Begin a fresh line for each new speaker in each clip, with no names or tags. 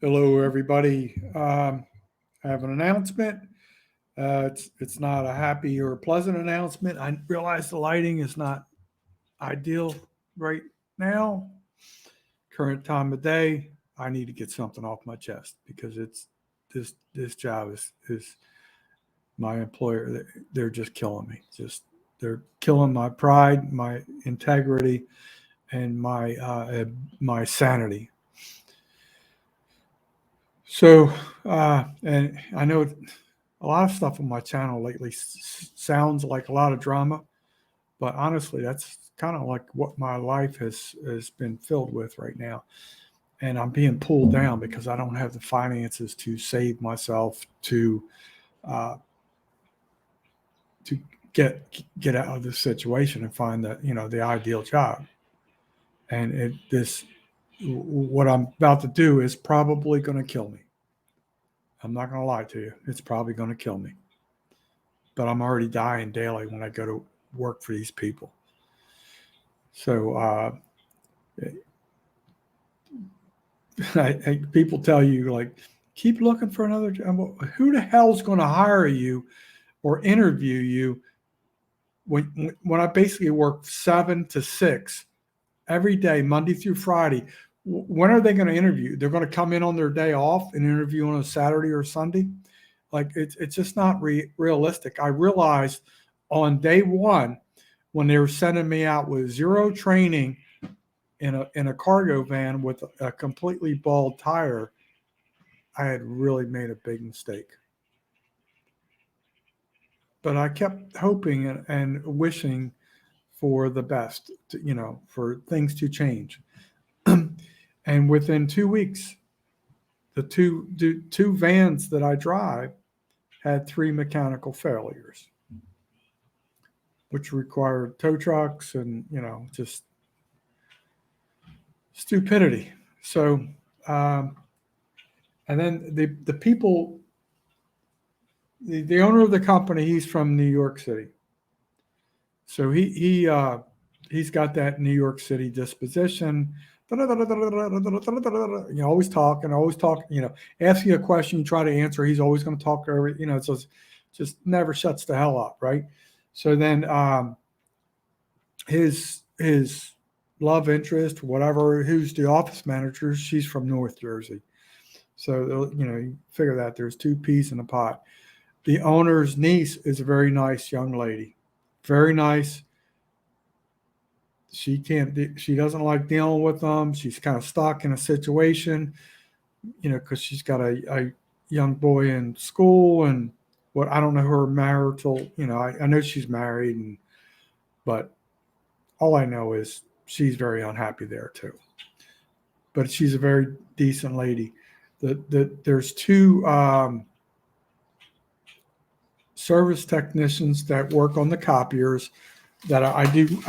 Hello, everybody. I have an announcement. It's not a happy or pleasant announcement. I realize the lighting is not ideal right now. Current time of day, I need to get something off my chest because it's this job is my employer. They're just killing me. They're killing my pride, my integrity, and my sanity. So, and I know a lot of stuff on my channel lately sounds like a lot of drama, but honestly, that's kind of like what my life has been filled with right now. And I'm being pulled down because I don't have the finances to save myself uh, to get out of this situation and find the ideal job. And this what I'm about to do is probably going to kill me. I'm not going to lie to you. It's probably going to kill me. But I'm already dying daily when I go to work for these people. So people tell you like, keep looking for another job. Who the hell's going to hire you or interview you when I basically work 7 to 6 every day, Monday through Friday? When are they going to interview? They're going to come in on their day off and interview on a Saturday or Sunday. Like it's just not realistic. I realized on day one when they were sending me out with zero training in a cargo van with a completely bald tire, I had really made a big mistake. But I kept hoping and wishing for the best, for things to change. And within 2 weeks, the two vans that I drive had 3 mechanical failures, which required tow trucks and just stupidity. So, um, and then the people, the owner of the company, he's from New York City, so he's got that New York City disposition. Always talking, always talking. Ask you a question, you try to answer. He's always going to talk over it. It's just never shuts the hell up, right? So then his love interest, whatever, who's the office manager, she's from North Jersey. So you figure that there's two peas in a pot. The owner's niece is a very nice young lady, very nice. She doesn't like dealing with them. She's kind of stuck in a situation, because she's got a young boy in school, and what I don't know her marital. I know she's married, but all I know is she's very unhappy there too. But she's a very decent lady. There's two service technicians that work on the copiers that I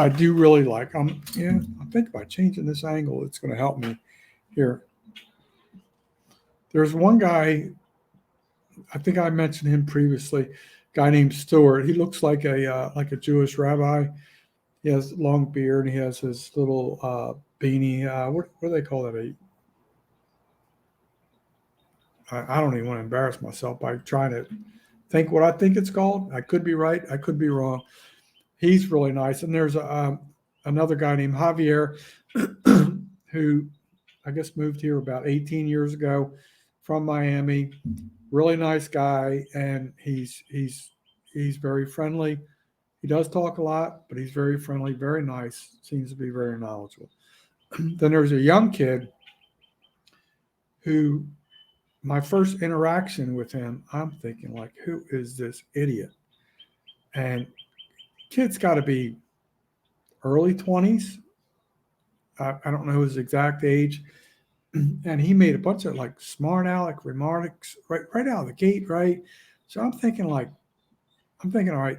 do really like. I'm thinking about changing this angle. It's going to help me here. There's one guy, I think I mentioned him previously, a guy named Stewart. He looks like a Jewish rabbi. He has long beard. And he has his little beanie. What do they call that? I don't even want to embarrass myself by trying to think what I think it's called. I could be right. I could be wrong. He's really nice. And there's another guy named Javier who I guess moved here about 18 years ago from Miami. Really nice guy, and he's very friendly. He does talk a lot, but he's very friendly, very nice. Seems to be very knowledgeable. Then there's a young kid who, my first interaction with him, I'm thinking like, who is this idiot? And kid's got to be early 20s. I don't know his exact age. And he made a bunch of like smart aleck remarks right out of the gate, right? So I'm thinking, all right,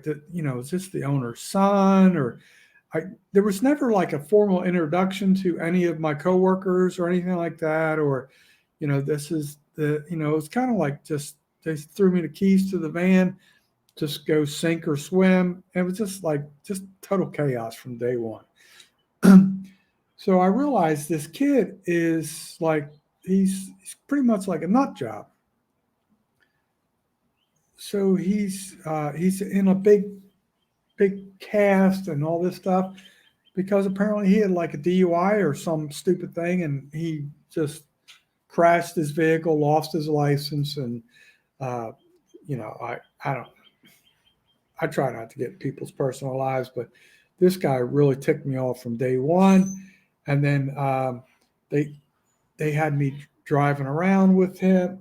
is this the owner's son? Or there was never like a formal introduction to any of my coworkers or anything like that. Or, this is it's kind of like just they threw me the keys to the van, just go sink or swim. And it was just total chaos from day one. So I realized this kid is like he's pretty much like a nut job. So he's in a big cast and all this stuff because apparently he had like a DUI or some stupid thing, and he just crashed his vehicle, lost his license, and uh, I don't. I try not to get in people's personal lives, but this guy really ticked me off from day one. And then they they had me driving around with him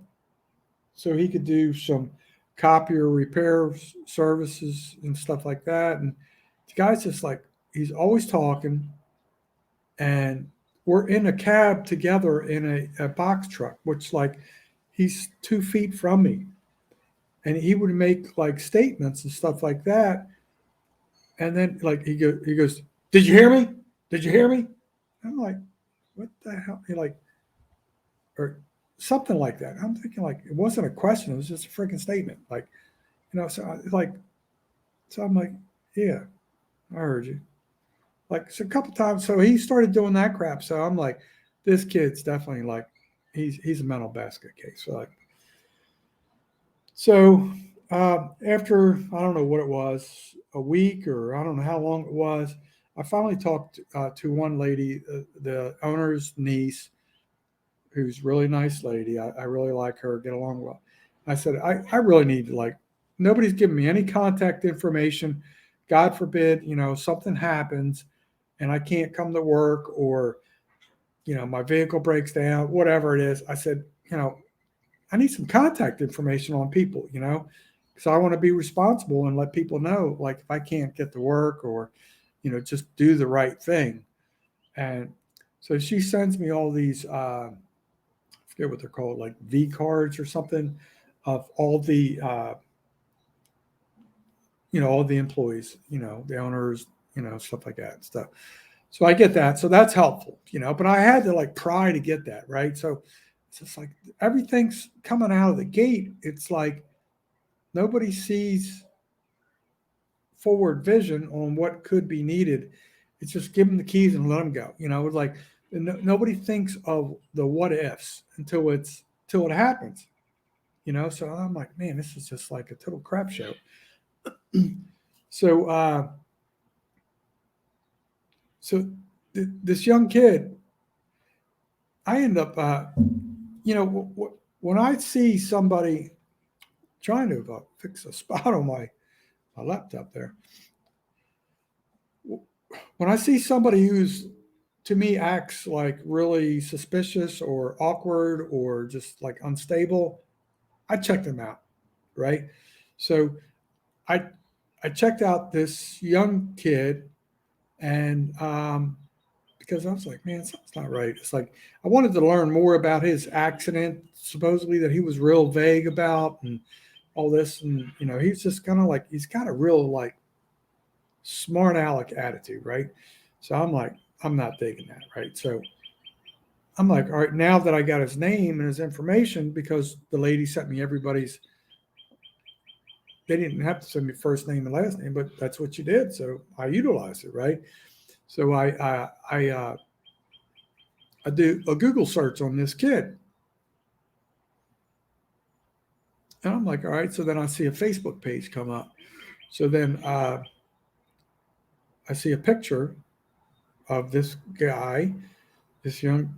so he could do some copier repair services and stuff like that. And the guy's just like he's always talking, and we're in a cab together in a box truck, which like he's 2 feet from me, and he would make like statements and stuff like that. And then like he goes, "Did you hear me? Did you hear me?" I'm like, "What the hell?" He like or something like that. I'm thinking like it wasn't a question; it was just a freaking statement. Like so so I'm like, "Yeah, I heard you." Like so a couple times. So he started doing that crap. So I'm like, "This kid's definitely like he's a mental basket case." So after I don't know what it was, a week or I don't know how long it was, I finally talked to one lady, the owner's niece, who's a really nice lady. I really like her, get along well. I said, I really need to like, nobody's giving me any contact information. God forbid, something happens and I can't come to work or, my vehicle breaks down, whatever it is. I said, I need some contact information on people, because I want to be responsible and let people know, like if I can't get to work or, just do the right thing. And so she sends me all these, I forget what they're called, like V cards or something of all the employees, the owners, stuff like that and stuff. So I get that. So that's helpful, but I had to like pry to get that. Right. So it's just like everything's coming out of the gate. It's like nobody sees forward vision on what could be needed. It's just give them the keys and let them go. It's like nobody thinks of the what ifs until it happens. So I'm like, man, this is just like a total crap show. So so this young kid, I end up, when I see somebody trying to fix a spot on my laptop there, when I see somebody who's to me acts like really suspicious or awkward or just like unstable, I check them out, right? So I I checked out this young kid, and because I was like, man, something's not right. It's like I wanted to learn more about his accident, supposedly that he was real vague about, and all this, and he's just kind of like he's got a real like smart aleck attitude, right? So I'm like, I'm not digging that, right? So I'm like, all right, now that I got his name and his information, because the lady sent me everybody's, they didn't have to send me first name and last name, but that's what you did. So I utilized it, right? So I do a Google search on this kid. And I'm like, all right. So then I see a Facebook page come up. So then I see a picture of this guy, this young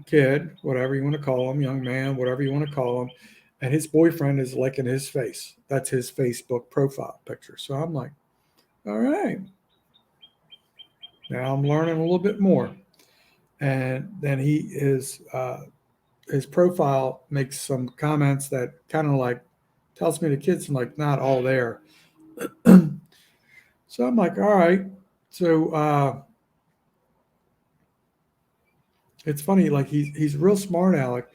kid, whatever you want to call him, young man, whatever you want to call him, and his boyfriend is licking his face. That's his Facebook profile picture. So I'm like, all right, now I'm learning a little bit more. And then his profile makes some comments that kind of like tells me the kid's like not all there. So I'm like, all right. So it's funny, like he's real smart, Alec,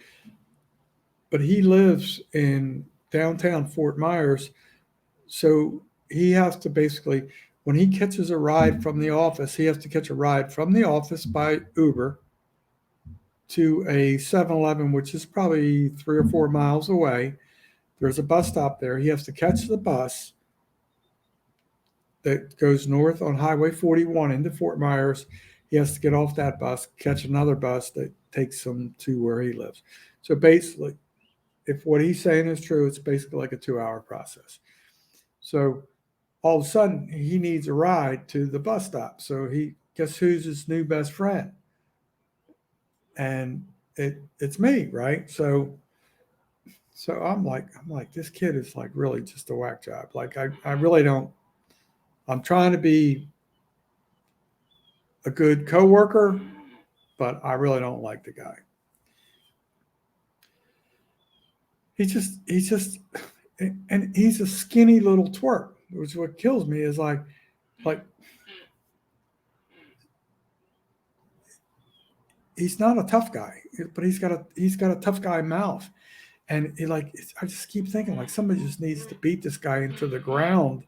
but he lives in downtown Fort Myers. So he has to basically, when he catches a ride from the office, he has to catch a ride from the office by Uber to a 7-Eleven, which is probably 3 or 4 miles away. There's a bus stop there. He has to catch the bus that goes north on Highway 41 into Fort Myers. he has to get off that bus, catch another bus that takes him to where he lives. So basically, if what he's saying is true, it's basically like a 2 hour process. So all of a sudden, he needs a ride to the bus stop. So he guess who's his new best friend? And it's me, right? So I'm like, this kid is like really just a whack job. Like I really don't. I'm trying to be a good coworker, but I really don't like the guy. He's just, and he's a skinny little twerp. Which what kills me is like he's not a tough guy, but he's got a tough guy mouth, and I just keep thinking like somebody just needs to beat this guy into the ground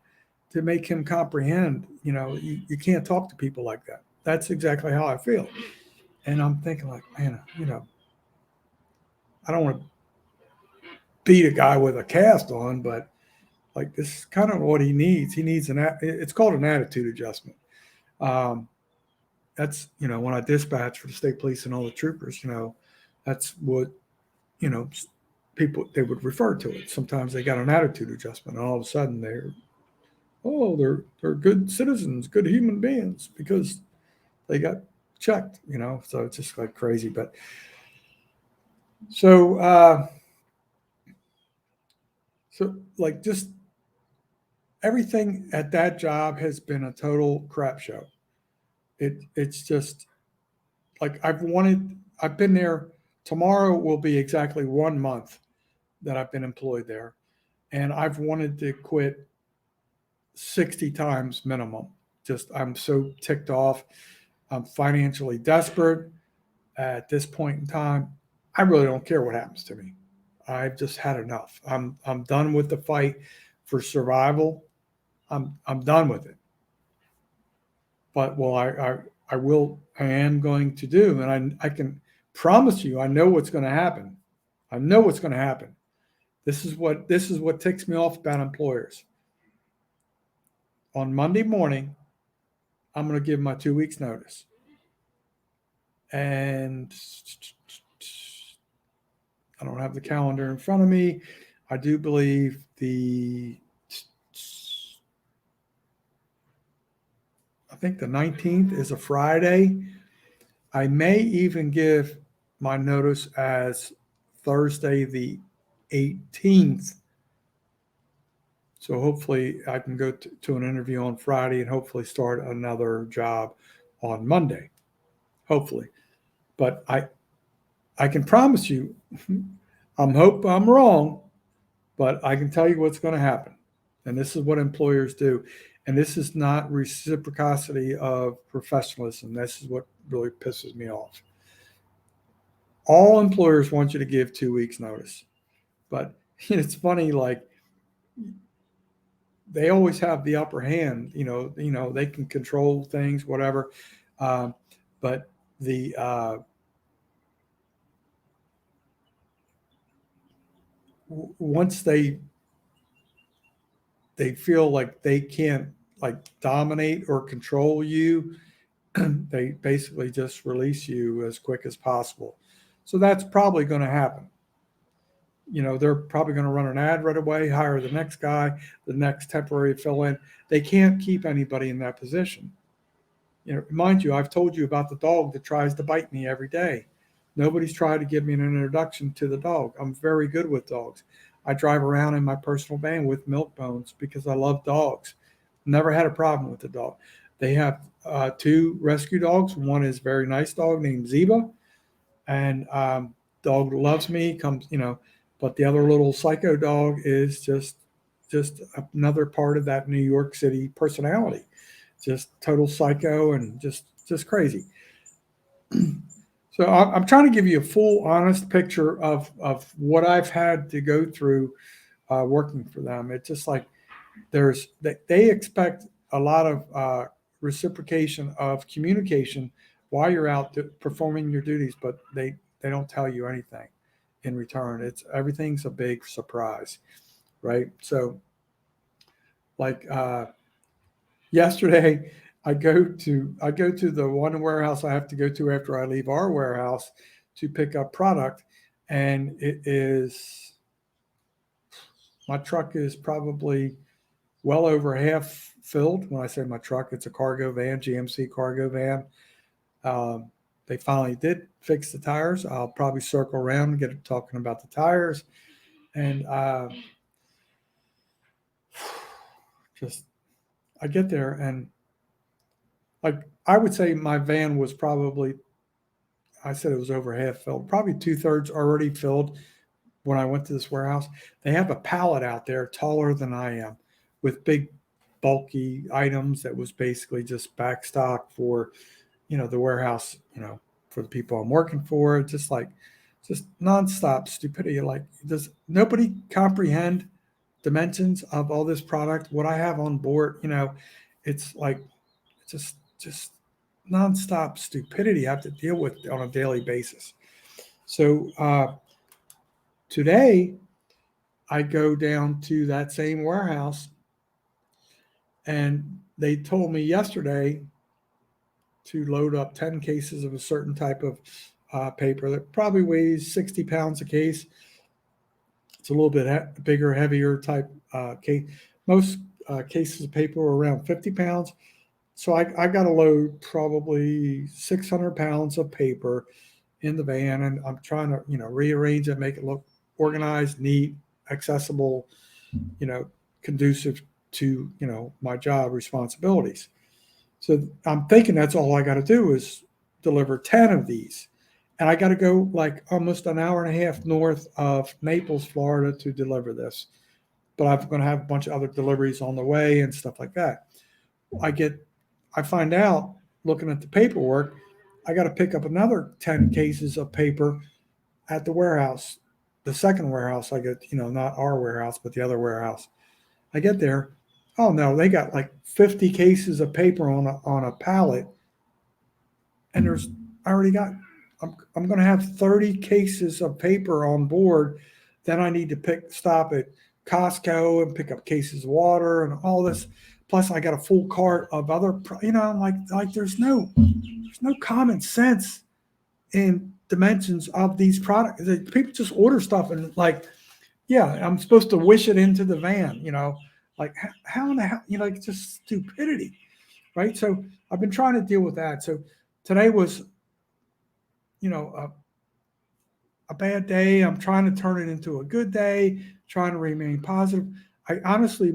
to make him comprehend. You can't talk to people like that. That's exactly how I feel, and I'm thinking like, man, I don't want to beat a guy with a cast on, but like this is kind of what he needs. He needs it's called an attitude adjustment. Um, that's when I dispatch for the state police and all the troopers, that's what you know people they would refer to it. Sometimes they got an attitude adjustment, and all of a sudden they're good citizens, good human beings because they got checked. So it's just like crazy. But so like just everything at that job has been a total crap show. It's just like I've been there. Tomorrow will be exactly 1 month that I've been employed there, and I've wanted to quit 60 times minimum. Just I'm so ticked off. I'm financially desperate at this point in time. I really don't care what happens to me. I've just had enough. I'm done with the fight for survival. I'm done with it. But well, I am going to do, and I can promise you, I know what's going to happen. I know what's going to happen. This is what ticks me off about employers. On Monday morning, I'm going to give my 2 weeks notice, and I don't have the calendar in front of me. I do believe I think the 19th is a Friday. I may even give my notice as Thursday the 18th. So hopefully I can go to an interview on Friday and hopefully start another job on Monday. Hopefully. But I can promise you, hope I'm wrong, but I can tell you what's going to happen. And this is what employers do. And this is not reciprocity of professionalism. This is what really pisses me off. All employers want you to give 2 weeks notice. But it's funny, like they always have the upper hand. They can control things, whatever. But the once they feel like they can't like dominate or control you, they basically just release you as quick as possible. So that's probably going to happen. They're probably going to run an ad right away, hire the next guy, the next temporary fill in. They can't keep anybody in that position. Mind you, I've told you about the dog that tries to bite me every day. Nobody's tried to give me an introduction to the dog. I'm very good with dogs. I drive around in my personal van with milk bones because I love dogs. Never had a problem with the dog. They have 2 rescue dogs. One is a very nice dog named Zeba, and dog loves me. But the other little psycho dog is just another part of that New York City personality. Just total psycho and just crazy. So I'm trying to give you a full, honest picture of what I've had to go through working for them. It's just like they expect a lot of reciprocation of communication while you're out performing your duties, but they don't tell you anything in return. Everything's a big surprise, right? So like yesterday, I go to the one warehouse I have to go to after I leave our warehouse to pick up product, and it is my truck is probably well over half filled. When I say my truck, it's a cargo van, GMC cargo van. Um, they finally did fix the tires. I'll probably circle around and get talking about the tires, and just I get there and like I would say my van was probably I said it was over half filled, probably 2/3 already filled when I went to this warehouse. They have a pallet out there taller than I am with big bulky items that was basically just back stock for, the warehouse, for the people I'm working for, just nonstop stupidity. Like, does nobody comprehend dimensions of all this product? What I have on board, it's like just nonstop stupidity I have to deal with on a daily basis. So today I go down to that same warehouse, and they told me yesterday to load up 10 cases of a certain type of paper that probably weighs 60 pounds a case. It's a little bit bigger, heavier type case. Most cases of paper are around 50 pounds. So I got to load probably 600 pounds of paper in the van, and I'm trying to, rearrange it, make it look organized, neat, accessible, conducive to, my job responsibilities. So I'm thinking that's all I got to do is deliver 10 of these. And I got to go like almost an hour and a half north of Naples, Florida to deliver this. But I'm going to have a bunch of other deliveries on the way and stuff like that. I find out looking at the paperwork, I got to pick up another 10 cases of paper at the warehouse, the second warehouse I get, not our warehouse, but the other warehouse. I get there. Oh no, they got like 50 cases of paper on a pallet. And I already got, I'm going to have 30 cases of paper on board. Then I need to stop at Costco and pick up cases of water and all this. Plus I got a full cart of other, like there's no common sense in dimensions of these products. People just order stuff and like, yeah, I'm supposed to wish it into the van, like how in the hell, it's just stupidity, right? So I've been trying to deal with that. So today was, a bad day. I'm trying to turn it into a good day, trying to remain positive. I honestly I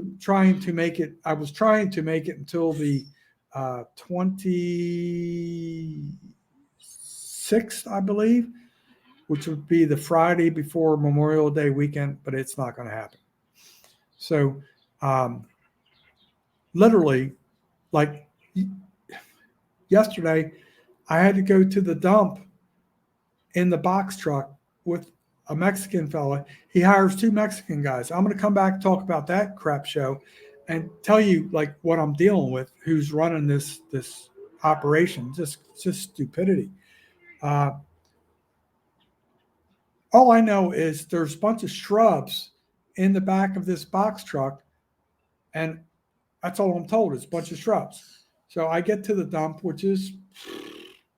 was trying to make it until the 26th, I believe, which would be the Friday before Memorial Day weekend, but it's not going to happen. So literally, like yesterday, I had to go to the dump in the box truck with a Mexican fella. He hires 2 Mexican guys. I'm going to come back and talk about that crap show and tell you like what I'm dealing with, who's running this operation. Just stupidity. All I know is there's a bunch of shrubs in the back of this box truck, and that's all I'm told is a bunch of shrubs. So I get to the dump, which is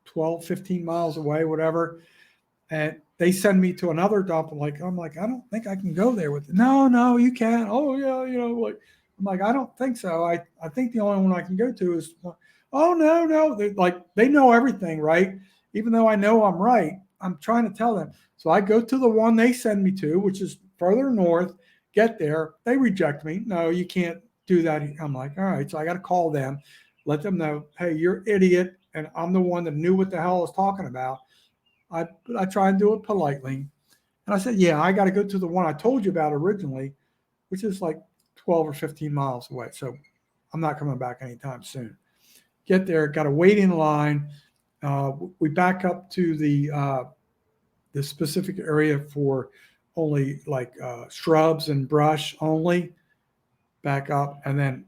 12, 15 miles away, whatever. And they send me to another dump. I'm like, I don't think I can go there with it. No, you can. Oh yeah, like I'm like, I don't think so. I think the only one I can go to is oh no. They know everything, right? Even though I know I'm right, I'm trying to tell them. So I go to the one they send me to, which is further north, get there. They reject me. No, you can't do that. I'm like, all right. So I got to call them, let them know, hey, you're an idiot. And I'm the one that knew what the hell I was talking about. I try and do it politely. And I said, yeah, I got to go to the one I told you about originally, which is like 12 or 15 miles away. So I'm not coming back anytime soon. Get there, got to wait in line. We back up to the specific area for only like shrubs and brush only. Back up. And then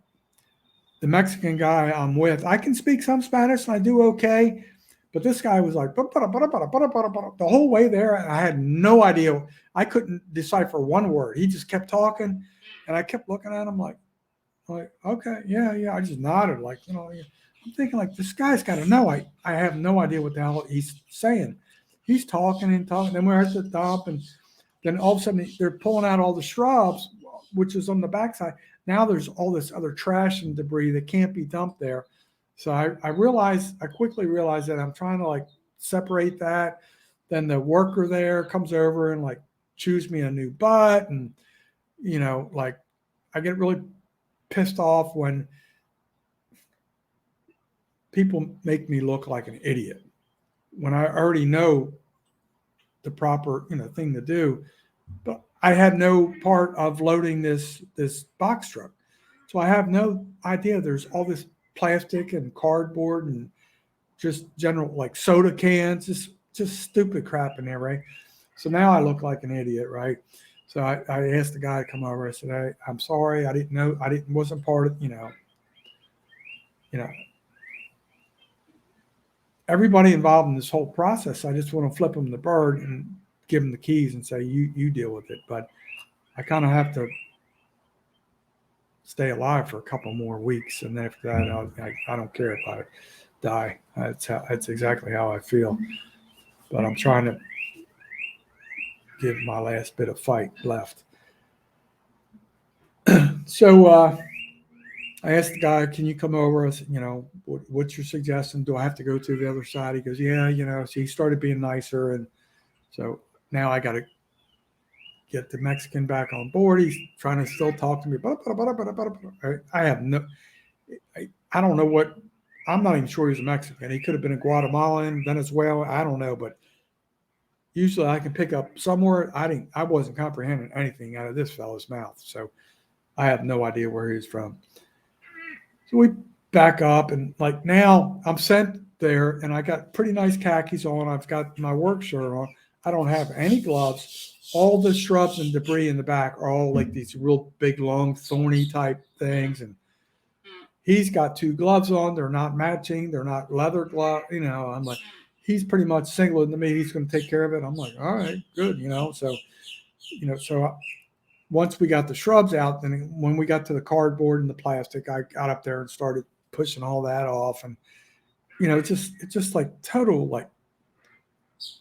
the Mexican guy I'm with, I can speak some Spanish and I do okay. But this guy was like, the whole way there, I had no idea. I couldn't decipher one word. He just kept talking, and I kept looking at him like, okay, yeah. I just nodded, like, I'm thinking like this guy's got to know. I have no idea what the hell he's saying. He's talking and talking. Then we're at the dump, and then all of a sudden they're pulling out all the shrubs, which is on the backside. Now there's all this other trash and debris that can't be dumped there. So I quickly realized that I'm trying to like separate that. Then the worker there comes over and like chews me a new butt, and like I get really pissed off when people make me look like an idiot when I already know the proper thing to do. But I had no part of loading this box truck, so I have no idea there's all this plastic and cardboard and just general like soda cans, just stupid crap in there, right? So now I look like an idiot, right? So I asked the guy to come over. I said, hey, I'm sorry, I didn't know, wasn't part of everybody involved in this whole process. I just want to flip them the bird and give them the keys and say, you deal with it. But I kind of have to stay alive for a couple more weeks, and then after that, I don't care if I die. That's exactly how I feel. But I'm trying to give my last bit of fight left. So I asked the guy, can you come over? I said, what's your suggestion? Do I have to go to the other side? He goes, yeah, so he started being nicer. And so now I got to get the Mexican back on board. He's trying to still talk to me. I have I don't know what, I'm not even sure he's a Mexican. He could have been a Guatemalan, Venezuela. I don't know, but usually I can pick up somewhere. I wasn't comprehending anything out of this fellow's mouth. So I have no idea where he's from. So we back up, and like now I'm sent there, and I got pretty nice khakis on. I've got my work shirt on. I don't have any gloves. All the shrubs and debris in the back are all like these real big, long, thorny type things. And he's got 2 gloves on. They're not matching. They're not leather gloves. I'm like, he's pretty much signaling to me he's going to take care of it. I'm like, all right, good. So once we got the shrubs out, then when we got to the cardboard and the plastic, I got up there and started pushing all that off. And, it's just like total like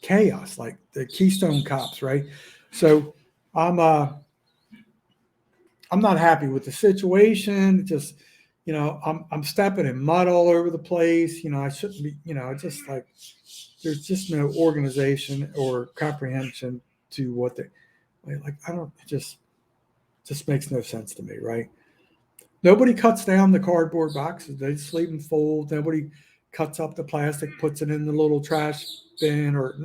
chaos, like the Keystone Cops, right? So I'm not happy with the situation. Just, I'm stepping in mud all over the place. I shouldn't be, just like there's just no organization or comprehension to what they like. It just makes no sense to me, right? Nobody cuts down the cardboard boxes. They just leave them full. Nobody cuts up the plastic, puts it in the little trash bin, or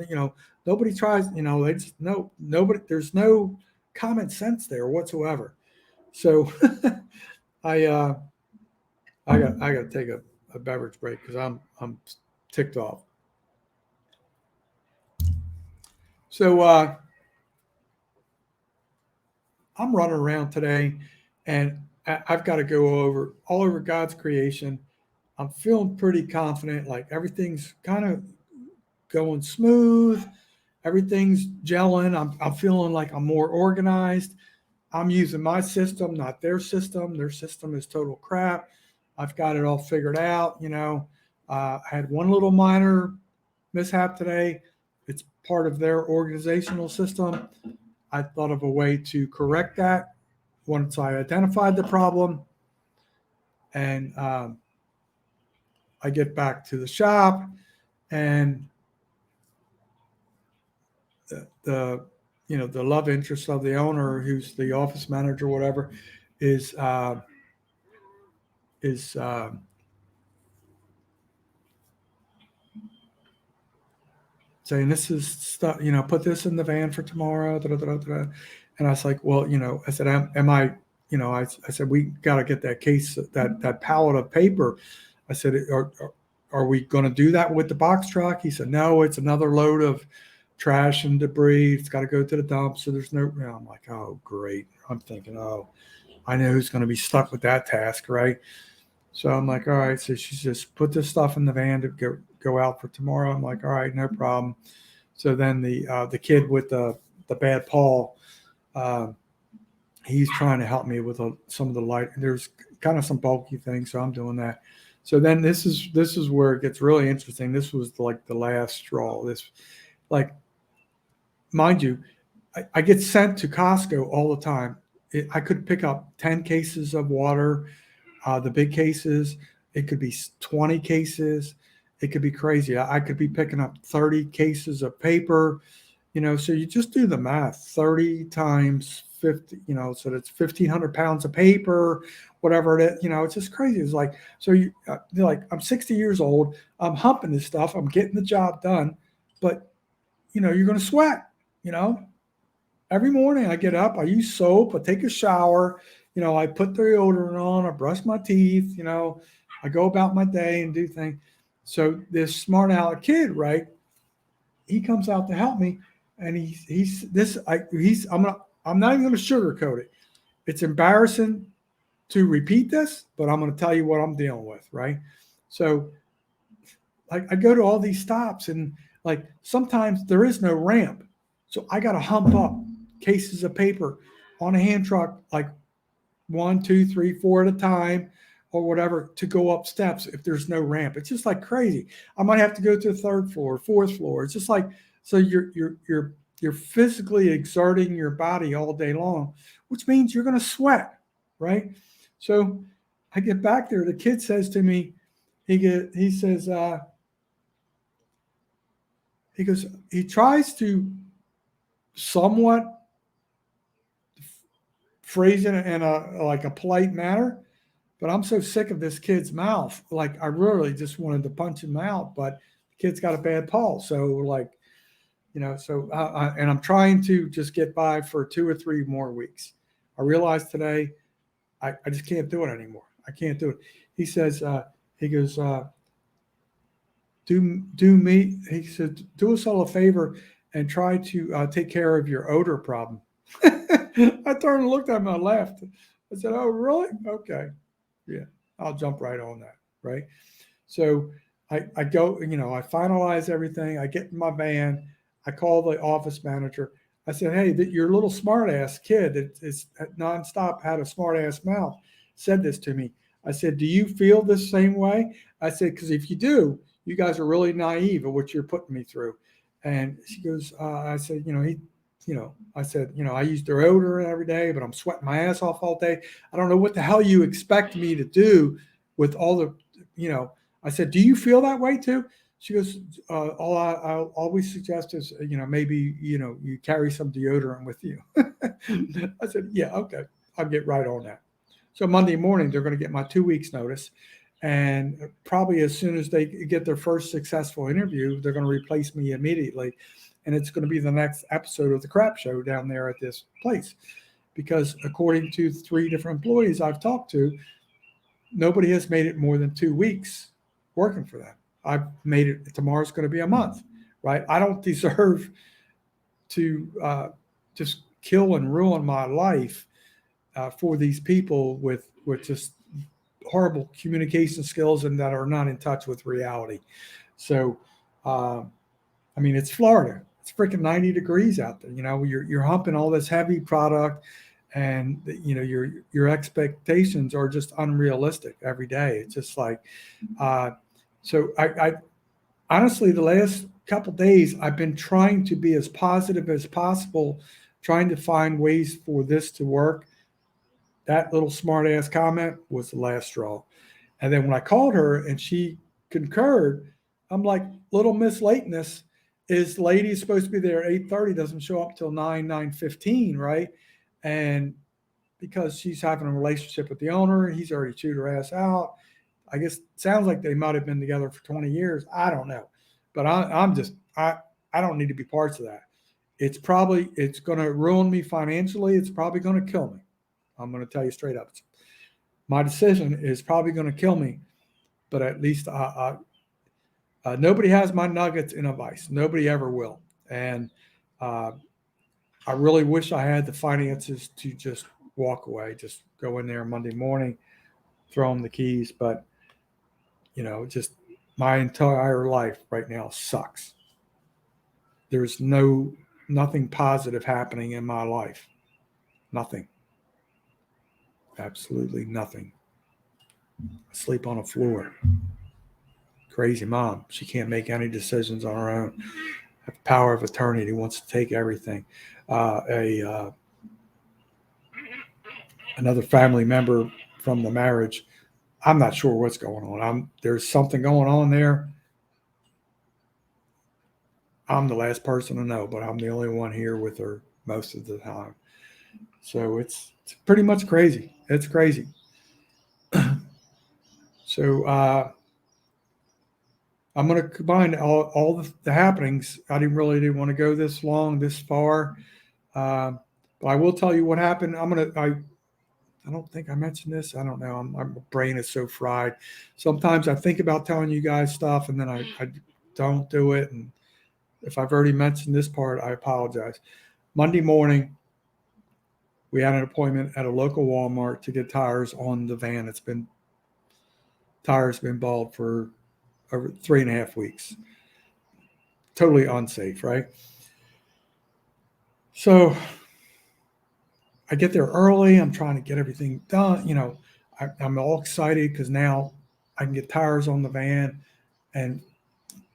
nobody tries. They just nobody. There's no common sense there whatsoever. So I got to take a beverage break because I'm ticked off. So I'm running around today, and I've got to go all over God's creation. I'm feeling pretty confident, like everything's kind of going smooth. Everything's gelling. I'm feeling like I'm more organized. I'm using my system, not their system. Their system is total crap. I've got it all figured out. I had one little minor mishap today. It's part of their organizational system. I thought of a way to correct that once I identified the problem. And I get back to the shop, and the love interest of the owner, who's the office manager, whatever, is saying, this is stuff, put this in the van for tomorrow. Da, da, da, da. And I was like, well, I said, am I, I said, we got to get that case, that pallet of paper. I said, are we going to do that with the box truck? He said, no, it's another load of trash and debris. It's got to go to the dump. So there's no, I'm like, oh, great. I'm thinking, oh, I know who's going to be stuck with that task, right? So I'm like, all right. So she just put this stuff in the van to go out for tomorrow. I'm like, all right, no problem. So then the kid with the bad paw, he's trying to help me with some of the light. There's kind of some bulky things, so I'm doing that. So then this is where it gets really interesting. This was like the last straw. This, like, mind you, I get sent to Costco all the time. I could pick up 10 cases of water, the big cases. It could be 20 cases. It could be crazy. I could be picking up 30 cases of paper, so you just do the math. 30 times 50, so that's 1,500 pounds of paper, whatever it is. It's just crazy. It's like, so you're like, I'm 60 years old. I'm humping this stuff. I'm getting the job done. But, you're going to sweat, you know. Every morning I get up, I use soap, I take a shower, I put the deodorant on, I brush my teeth, I go about my day and do things. So this smart aleck kid, right? He comes out to help me, and I'm not even gonna sugarcoat it. It's embarrassing to repeat this, but I'm gonna tell you what I'm dealing with, right? So I go to all these stops, and like sometimes there is no ramp. So I got to hump up cases of paper on a hand truck, like 1, 2, 3, 4 at a time, or whatever, to go up steps if there's no ramp. It's just like crazy. I might have to go to the third floor, fourth floor. It's just like, so you're physically exerting your body all day long, which means you're going to sweat, right? So I get back there. The kid says to me, he says, he tries to somewhat phrase it in a polite manner, but I'm so sick of this kid's mouth. Like, I really just wanted to punch him out, but the kid's got a bad pulse. So like, and I'm trying to just get by for 2 or 3 more weeks. I realized today I just can't do it anymore. I can't do it. He says, he goes, he said, do us all a favor and try to take care of your odor problem. I turned and looked at him and I laughed. I said, oh, really? Okay. Yeah, I'll jump right on that. Right. So I go, I finalize everything. I get in my van. I call the office manager. I said, hey, your little smart ass kid that is nonstop had a smart ass mouth said this to me. I said, do you feel this same way? I said, because if you do, you guys are really naive of what you're putting me through. And she goes, I said, I said, I use deodorant every day, but I'm sweating my ass off all day. I don't know what the hell you expect me to do with all the, I said, do you feel that way too? She goes, all I'll always suggest is, maybe, you carry some deodorant with you. I said, yeah, okay, I'll get right on that. So Monday morning, they're going to get my 2 weeks notice. And probably as soon as they get their first successful interview, they're going to replace me immediately. And it's going to be the next episode of the crap show down there at this place. Because according to 3 different employees I've talked to, nobody has made it more than 2 weeks working for them. I've made it, tomorrow's going to be a month, right? I don't deserve to just kill and ruin my life for these people with just horrible communication skills and that are not in touch with reality. So, it's Florida. It's freaking 90 degrees out there. You're humping all this heavy product, and your expectations are just unrealistic every day. It's just like, so I honestly, the last couple days, I've been trying to be as positive as possible, trying to find ways for this to work. That little smart ass comment was the last straw. And then when I called her and she concurred, I'm like, little Miss Lateness is lady is supposed to be there at 8:30, doesn't show up till 9:15, right? And because she's having a relationship with the owner, he's already chewed her ass out. I guess it sounds like they might have been together for 20 years. I don't know. But I don't need to be parts of that. It's going to ruin me financially. It's probably going to kill me. I'm going to tell you straight up. My decision is probably going to kill me, but at least nobody has my nuggets in a vice. Nobody ever will. And I really wish I had the finances to just walk away, just go in there Monday morning, throw them the keys. But, just my entire life right now sucks. There's nothing positive happening in my life. Nothing. Absolutely nothing. sleep on the floor. Crazy mom. She can't make any decisions on her own. Have power of attorney. He wants to take everything. Another family member from the marriage. I'm not sure what's going on. There's something going on there. I'm the last person to know, but I'm the only one here with her most of the time. So it's pretty much crazy. It's crazy. So I'm going to combine all the happenings. I didn't want to go this long, this far, but I will tell you what happened. I don't think I mentioned this. I don't know. My brain is so fried. Sometimes I think about telling you guys stuff, and then I don't do it. And if I've already mentioned this part, I apologize. Monday morning, we had an appointment at a local Walmart to get tires on the van. Tires been bald for over 3.5 weeks. Totally unsafe, right? So I get there early. I'm trying to get everything done. I'm all excited because now I can get tires on the van and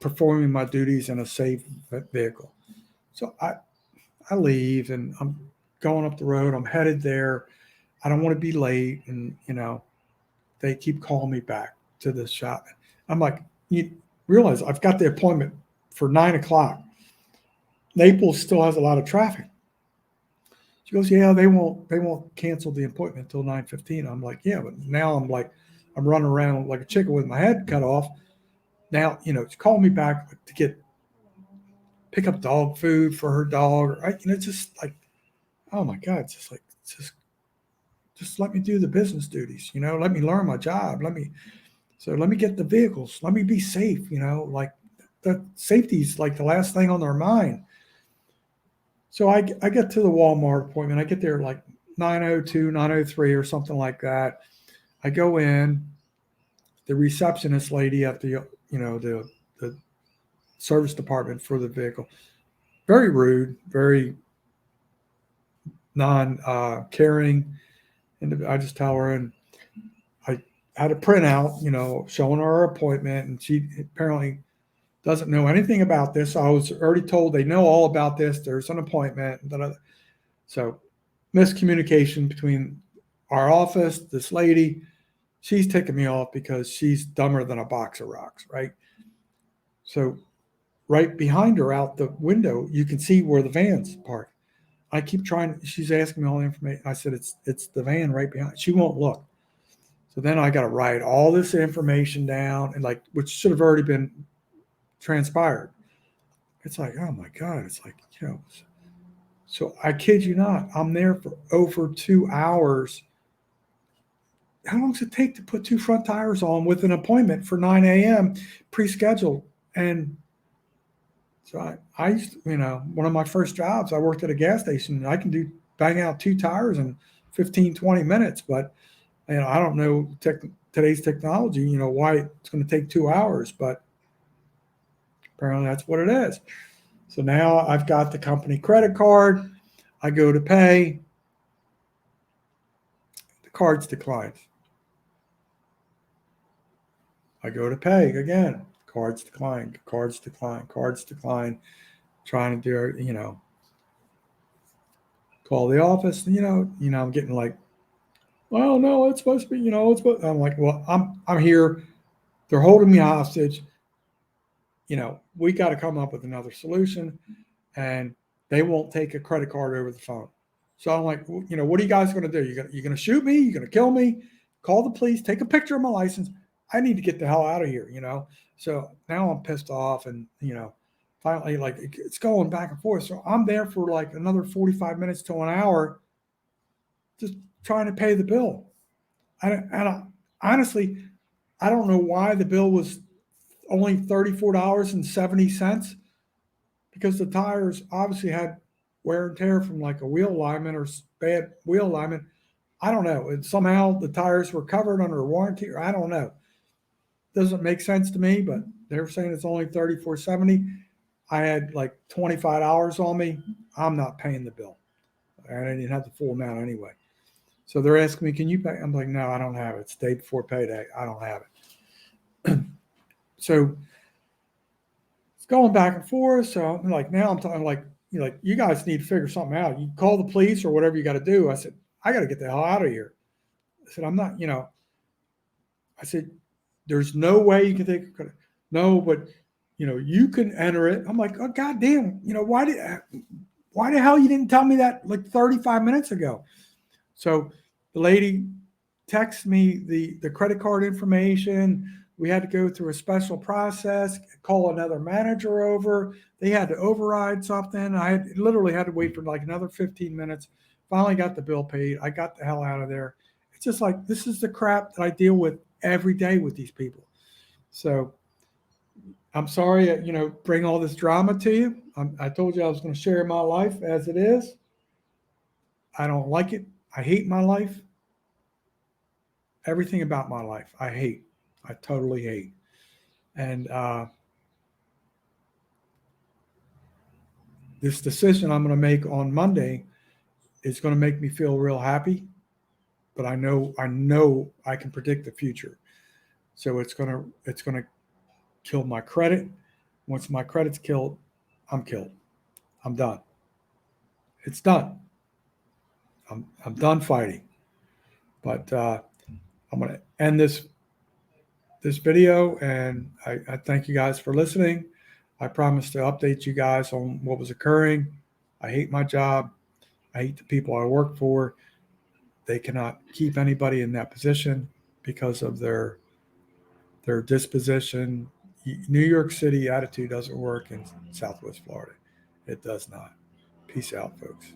performing my duties in a safe vehicle. So I leave and I'm going up the road. I'm headed there. I don't want to be late. And, they keep calling me back to the shop. I'm like, you realize I've got the appointment for 9 o'clock. Naples still has a lot of traffic. She goes, yeah, they won't cancel the appointment until 9:15. I'm like, yeah, but now I'm running around like a chicken with my head cut off. Now, she called me back to pick up dog food for her dog. It's just like, oh my God, it's just let me do the business duties, let me learn my job. Let me get the vehicles. Let me be safe, like the safety's like the last thing on their mind. So I get to the Walmart appointment. I get there like 9:02, 9:03 or something like that. I go in, the receptionist lady at the service department for the vehicle, very rude, very non-caring. And I just tell her, and I had a printout, showing her appointment, and she apparently doesn't know anything about this. I was already told they know all about this. There's an appointment. So miscommunication between our office, this lady, she's ticking me off because she's dumber than a box of rocks, right? So right behind her out the window, you can see where the van's parked. I keep trying. She's asking me all the information. I said, it's the van right behind. She won't look. So then I got to write all this information down, and which should have already been transpired. It's like, oh my God. It's like, so I kid you not, I'm there for over 2 hours. How long does it take to put two front tires on with an appointment for 9 a.m. pre-scheduled? And so I used to, one of my first jobs, I worked at a gas station. And I can bang out two tires in 15, 20 minutes. But, I don't know today's technology, why it's going to take 2 hours. But apparently that's what it is. So now I've got the company credit card. I go to pay. The card's declined. I go to pay again. Cards decline. Cards decline. Cards decline. Trying to do, call the office. I'm getting like, well, no, it's supposed to be, I'm like, well, I'm here. They're holding me hostage. We got to come up with another solution, and they won't take a credit card over the phone. So I'm like, what are you guys going to do? You're going to shoot me? You're going to kill me? Call the police, take a picture of my license. I need to get the hell out of here, So now I'm pissed off, and, finally, it's going back and forth. So I'm there for like another 45 minutes to an hour just trying to pay the bill. Honestly, I don't know why the bill was only $34.70, because the tires obviously had wear and tear from like a wheel alignment or bad wheel alignment. I don't know. And somehow the tires were covered under warranty, or I don't know. Doesn't make sense to me, but they're saying it's only $34.70. I had like $25 on me. I'm not paying the bill. And I didn't have the full amount anyway. So they're asking me, can you pay? I'm like, no, I don't have it. It's the day before payday. I don't have it. So it's going back and forth. So I'm like, now I'm talking like, you guys need to figure something out. You call the police or whatever you got to do. I said, I got to get the hell out of here. I said, I'm not, I said, there's no way you can take, no, but you can enter it. I'm like, oh, goddamn, why the hell you didn't tell me that like 35 minutes ago? So the lady texted me the credit card information. We had to go through a special process, call another manager over. They had to override something. Literally had to wait for like another 15 minutes. Finally got the bill paid. I got the hell out of there. It's just like, this is the crap that I deal with every day with these people. So I'm sorry, bring all this drama to you. I told you I was going to share my life as it is. I don't like it. I hate my life. Everything about my life, I hate. I totally hate. And this decision I'm going to make on Monday is going to make me feel real happy. But I know I can predict the future. So it's going to kill my credit. Once my credit's killed, I'm killed. I'm done. It's done. I'm done fighting. But I'm going to end this video, and I thank you guys for listening. I promise to update you guys on what was occurring. I hate my job. I hate the people I work for. They cannot keep anybody in that position because of their disposition. New York City attitude doesn't work in Southwest Florida. It does not. Peace out, folks.